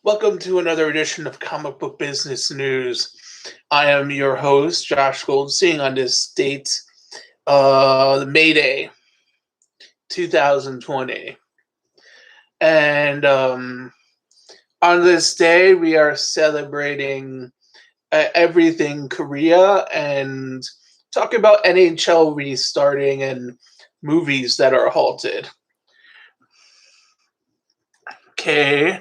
Welcome to another edition of Comic Book Business News. I am your host, Josh Goldstein, on this date, May Day, 2020. And on this day, we are celebrating everything Korea and talking about NHL restarting and movies that are halted. Okay.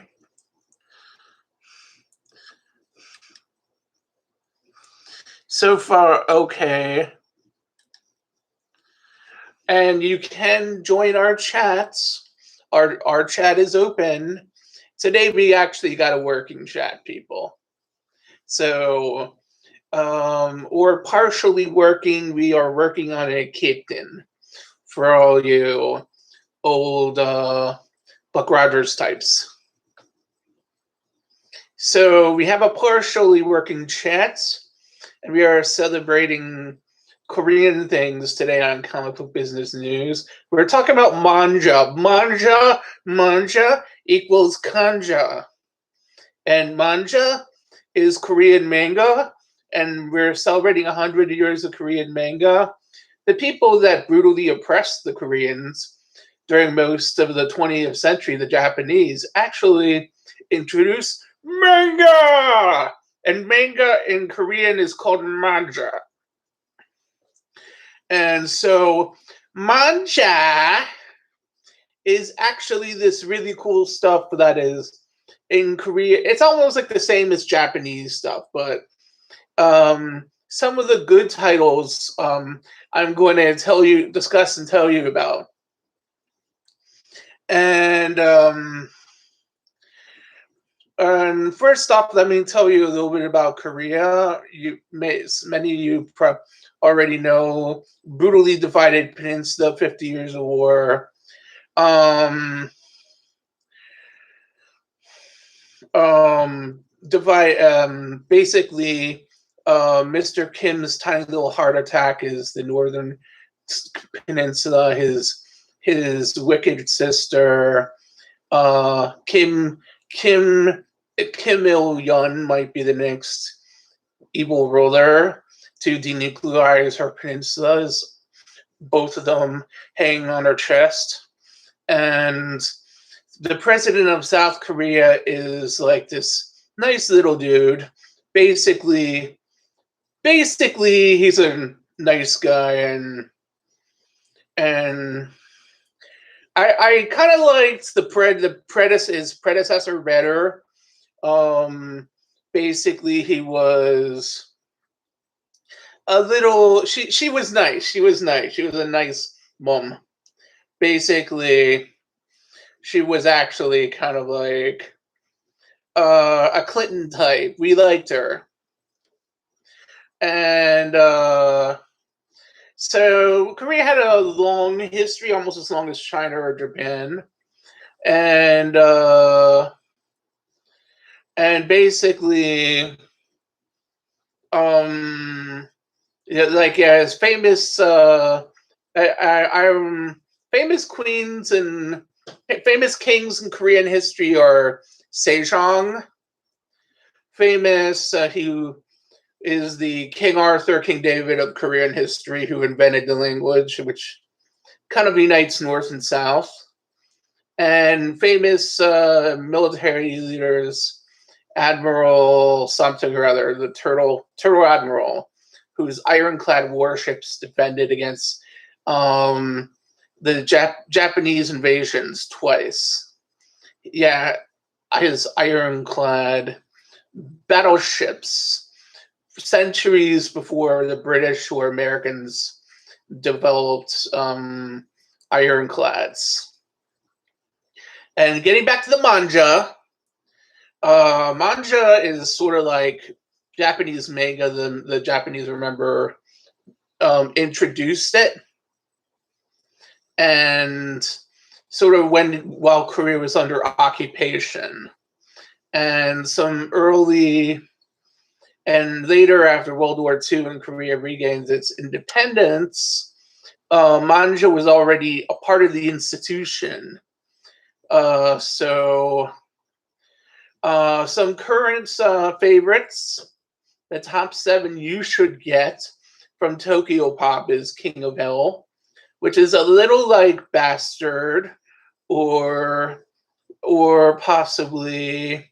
So far, okay. And you can join our chats. Our chat is open. Today we actually got a working chat, people. So, or partially working. We are working on a kitten for all you old Buck Rogers types. So we have a partially working chat, and we are celebrating Korean things today on Comic Book Business News. We're talking about manja. Manja equals kanja. And manja is Korean manga, and we're celebrating 100 years of Korean manga. The people that brutally oppressed the Koreans during most of the 20th century, the Japanese, actually introduced manga! And manga in Korean is called manja. And so manja is actually this really cool stuff that is in Korea. It's almost like the same as Japanese stuff, but some of the good titles I'm going to discuss and tell you about. And first off, let me tell you a little bit about Korea. Many of you already know, brutally divided peninsula, 50 years of war. Basically, Mr. Kim's tiny little heart attack is the northern peninsula. His wicked sister, Kim Il-yun, might be the next evil ruler to denuclearize her peninsulas, both of them hanging on her chest. And the president of South Korea is like this nice little dude. Basically, he's a nice guy, and I kind of liked his predecessor better. Basically, he was a little. She was nice. She was nice. She was a nice mom. Basically, she was actually kind of like a Clinton type. We liked her, and so Korea had a long history, almost as long as China or Japan, and basically, as famous, famous queens and famous kings in Korean history are Sejong. Famous, he is the King Arthur, King David of Korean history, who invented the language, which kind of unites North and South. And famous military leaders, Admiral something or other, the Turtle Admiral, whose ironclad warships defended against the Japanese invasions twice. Yeah, his ironclad battleships, centuries before the British or Americans developed ironclads. And getting back to the manja, manja is sort of like Japanese manga. The Japanese, remember, introduced it, and sort of while Korea was under occupation, and some early and later, after World War II, when Korea regained its independence, manja was already a part of the institution. So Some current favorites. The top 7 you should get from Tokyo Pop is King of Hell, which is a little like Bastard or possibly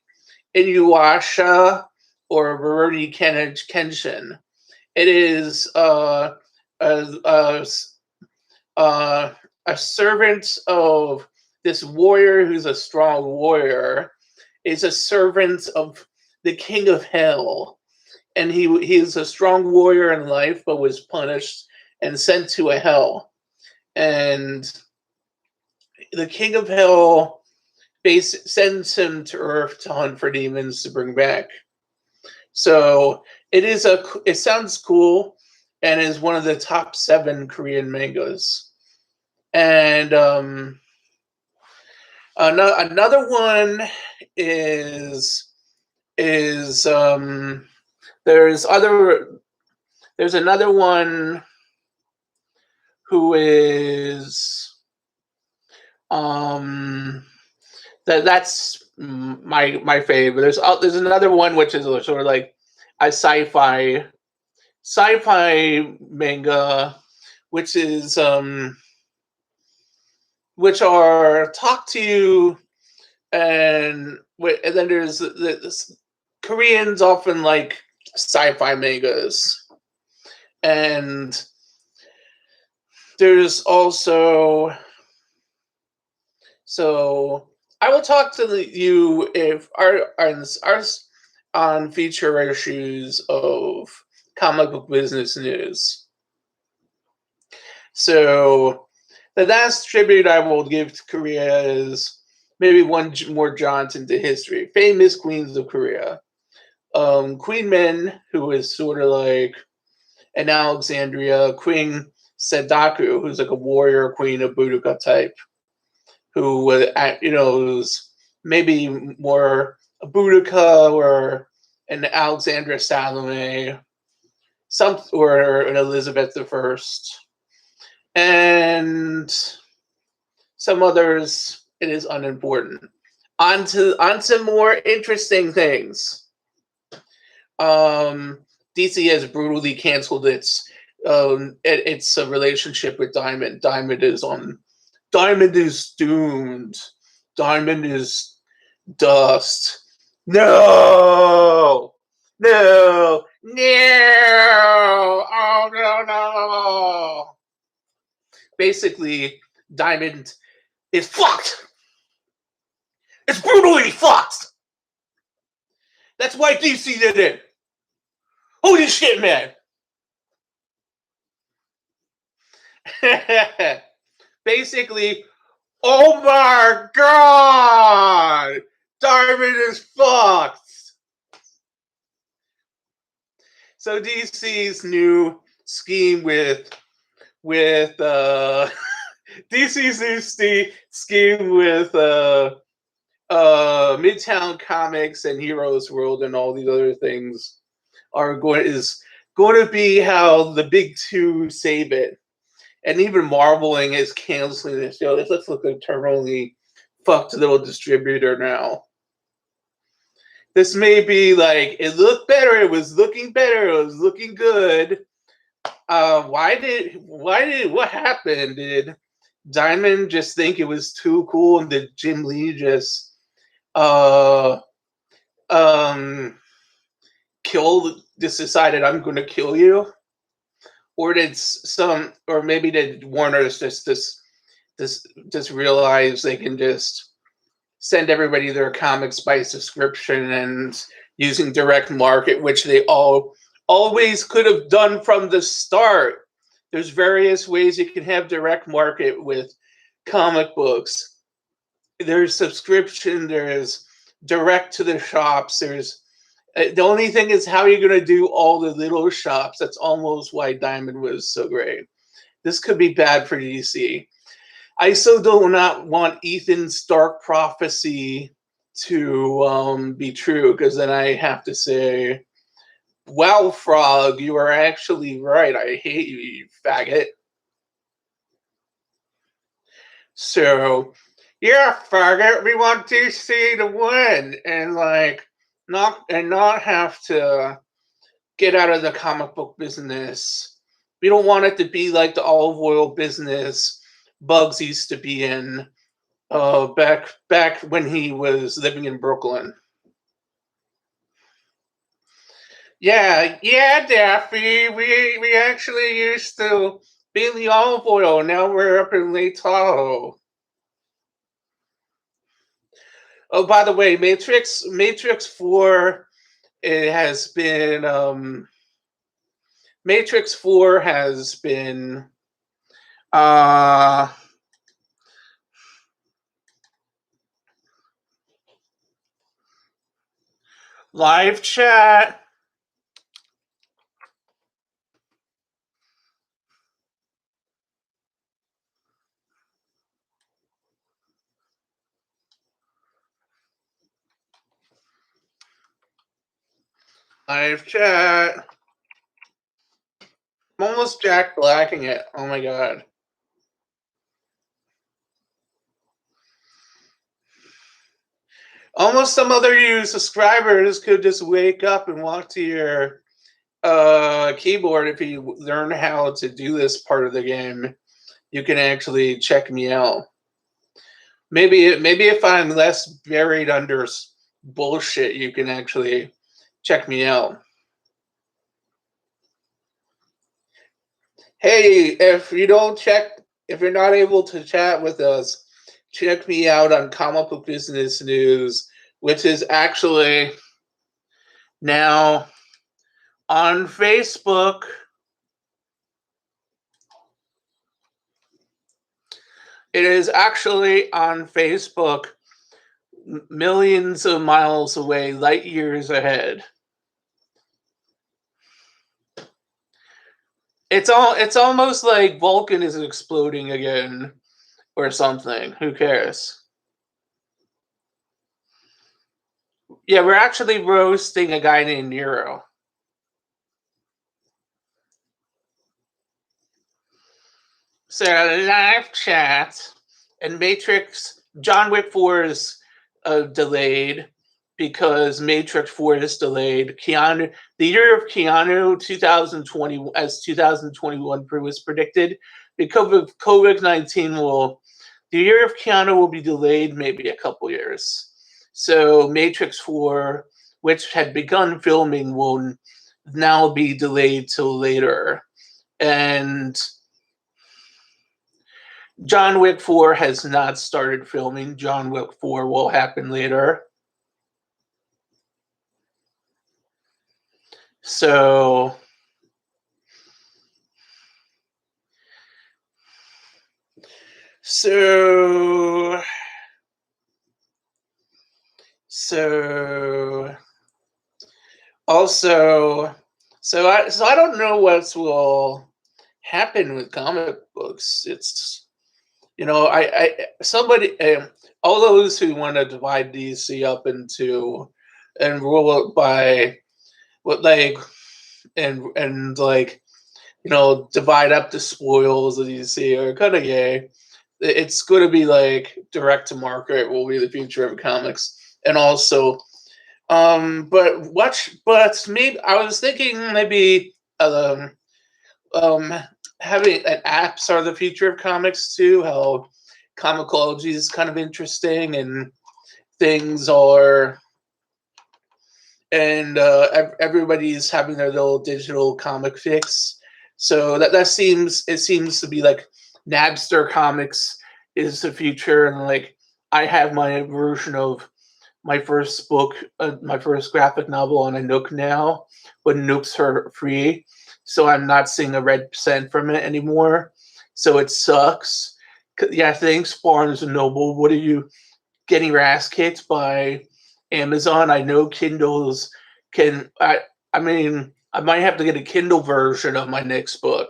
Inuyasha or Rurouni Kenshin. It is a, a servant of this warrior who's a strong warrior, is a servant of the King of Hell. And he is a strong warrior in life, but was punished and sent to a hell. And the King of Hell sends him to Earth to hunt for demons to bring back. So it sounds cool, and is one of the top 7 Korean mangas. And another one is there's another one who is that's my favorite. There's another one which is sort of like a sci-fi manga, which is which are talk to you, and then there's the Koreans often like sci-fi mangas, and there's also so I will talk to you if our on feature issues of Comic Book Business News. So the last tribute I will give to Korea is maybe one more jaunt into history. Famous queens of Korea. Queen Min, who is sort of like an Alexandria, Queen Sedaku, who's like a warrior queen of Boudica type, who was maybe more a Boudica or an Alexandra Salome, or an Elizabeth I, and some others. It is unimportant. On to more interesting things. DC has brutally canceled its relationship with Diamond. Diamond is doomed. Diamond is dust. No! No! No! Oh, no! Basically, Diamond is fucked. It's brutally fucked. That's why DC did it. Holy shit, man. Basically, oh my god! Diamond is fucked. So DC's new scheme with DC's new scheme with Midtown Comics and Heroes World and all these other things is going to be how the big two save it. And even marveling is canceling this show. Let's look at terminally fucked little distributor now. This may be like, it looked better, it was looking better, it was looking good. What happened? Did Diamond just think it was too cool, and did Jim Lee just decided I'm gonna kill you? Or maybe did Warner's just realize they can just send everybody their comics by subscription and using direct market, which they always could have done from the start. There's various ways you can have direct market with comic books. There's subscription, there's direct to the shops, there's the only thing is how you're going to do all the little shops. That's almost why Diamond was so great. This could be bad for DC. I so do not want Ethan's dark prophecy to be true, because then I have to say, wow, Frog, you are actually right. I hate you, you faggot. So Yeah, faggot, we want DC to win and not have to get out of the comic book business. We don't want it to be like the olive oil business Bugs used to be in back when he was living in Brooklyn. Yeah, Daffy. We actually used to be in the olive oil. Now we're up in Lake Tahoe. Oh, by the way, Matrix 4 it has been Matrix 4 has been uh live chat. Live chat. I'm almost Jack Blacking it. Oh my god. Almost some other you subscribers could just wake up and walk to your keyboard if you learn how to do this part of the game. You can actually check me out. Maybe if I'm less buried under bullshit, you can actually check me out. Hey, if you're not able to chat with us, check me out on Comic Book Business News, which is actually now on Facebook. It is actually on Facebook, millions of miles away, light years ahead. It's almost like Vulcan is exploding again or something. Who cares? Yeah, we're actually roasting a guy named Nero. So live chat and Matrix John Wick 4 is delayed because Matrix 4 is delayed. Keanu, the year of Keanu 2020 as 2021 was predicted because of COVID-19 the year of Keanu will be delayed maybe a couple years. So Matrix 4, which had begun filming, will now be delayed till later. And John Wick 4 has not started filming. John Wick 4 will happen later. So so so also I don't know what will happen with comic books. It's I somebody all those who want to divide DC up into and rule it by what and divide up the spoils that you see are kind of gay. It's going to be like direct to market will be the future of comics, and also, but maybe I was thinking maybe um, having an apps are the future of comics too. How comicology is kind of interesting, and things are and everybody's having their little digital comic fix. So that seems to be like Napster Comics is the future, and like I have my version of my first book, my first graphic novel on a Nook now, but Nooks are free, so I'm not seeing a red cent from it anymore. So it sucks. Yeah, thanks Barnes and Noble. What are you getting your ass kicked by Amazon? I know Kindles can. I mean, I might have to get a Kindle version of my next book.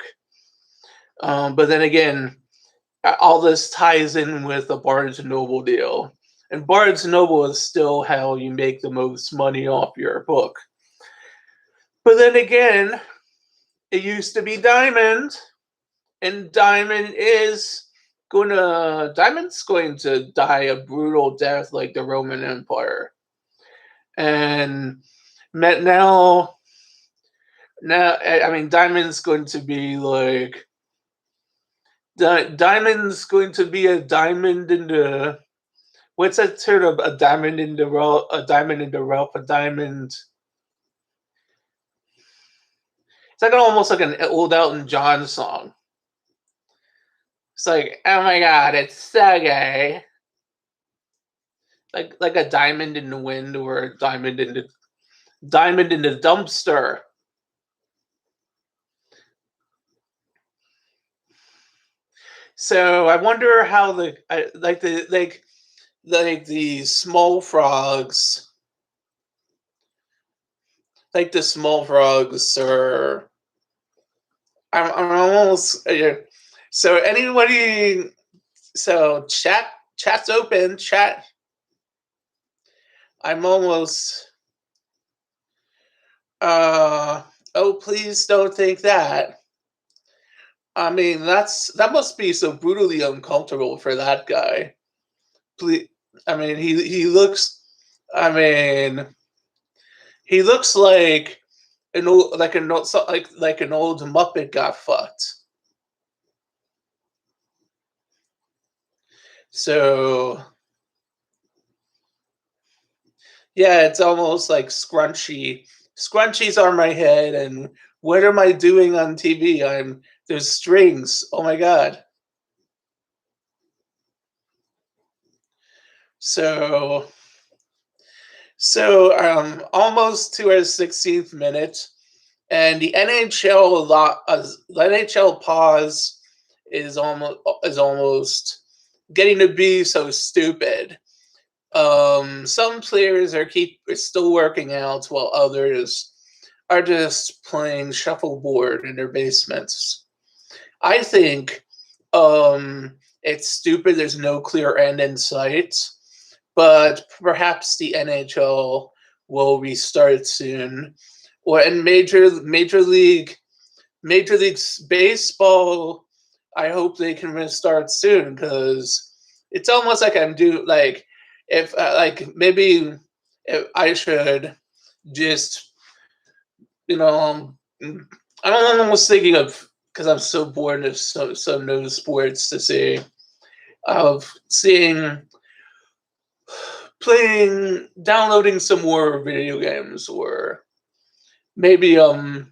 But then again, all this ties in with the Barnes and Noble deal, and Barnes and Noble is still how you make the most money off your book. But then again, it used to be Diamond, and Diamond is Diamond's going to die a brutal death like the Roman Empire. And now, I mean, Diamond's going to be like Diamond's going to be a diamond in the what's that sort of a diamond in the rough, a diamond in the rough, a diamond. It's like almost like an old Elton John song. It's like, oh my god, it's so gay. Like a diamond in the wind or a diamond in the dumpster. So I wonder how the small frogs, like the small frogs are. I'm almost. So anybody. So chat's open. Chat. I'm almost. Oh, please don't think that. I mean, that must be so brutally uncomfortable for that guy. Please, I mean, he looks. I mean, he looks like an old like an old Muppet got fucked. So yeah, it's almost like scrunchy. Scrunchies are my head, and what am I doing on TV? There's strings. Oh my god. So almost to our 16th minute, and the NHL pause is almost getting to be so stupid. Some players are still working out, while others are just playing shuffleboard in their basements. I think it's stupid. There's no clear end in sight, but perhaps the NHL will restart soon, or in Major League Baseball. I hope they can restart soon, because it's almost like I'm due. Like if maybe if I should just I'm almost thinking of, because I'm so bored of some no sports to see, of downloading some more video games, or maybe buying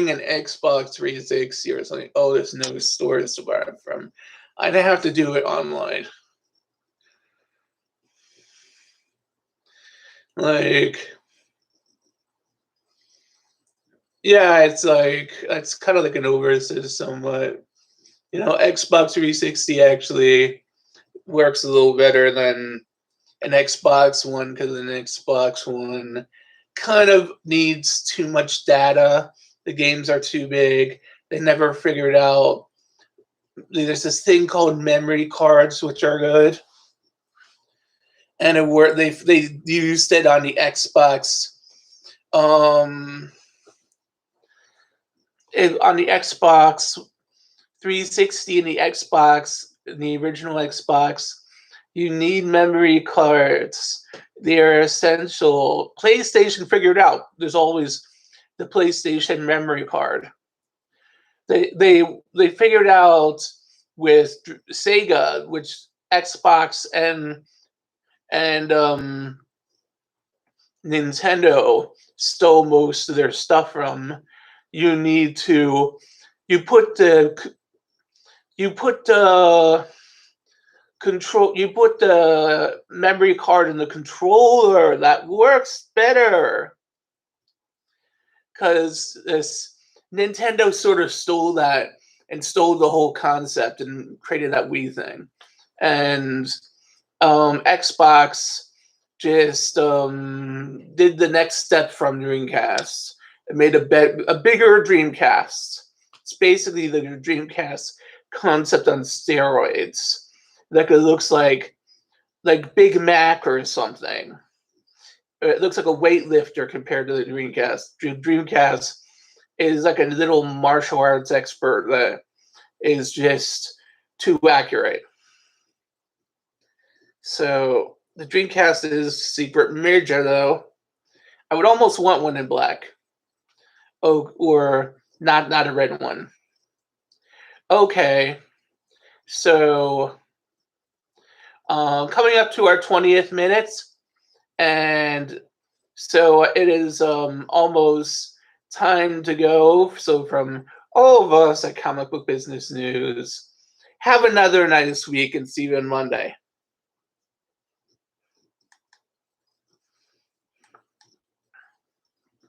an Xbox 360 or something. Oh, there's no stores to buy it from. I'd have to do it online. Like, yeah, it's kind of like an system, but Xbox 360 actually works a little better than an Xbox One, because an Xbox One kind of needs too much data. The games are too big. They never figured out. There's this thing called memory cards, which are good, and they used it on the Xbox. On the Xbox 360 and the original Xbox, you need memory cards. They're essential. PlayStation figured out there's always the PlayStation memory card. They figured out with Sega, which Xbox and Nintendo stole most of their stuff from. You need to you put the memory card in the controller. That works better, because this Nintendo sort of stole that and stole the whole concept and created that Wii thing, and Xbox just did the next step from Dreamcast. It made a bigger Dreamcast. It's basically the Dreamcast concept on steroids. Like, it looks like Big Mac or something. It looks like a weightlifter compared to the Dreamcast. Dreamcast is like a little martial arts expert that is just too accurate. So the Dreamcast is secret major, though. I would almost want one in black. Oh, or not a red one. Okay, so coming up to our 20th minutes, and so it is almost time to go. So from all of us at Comic Book Business News, have another nice week and see you on Monday.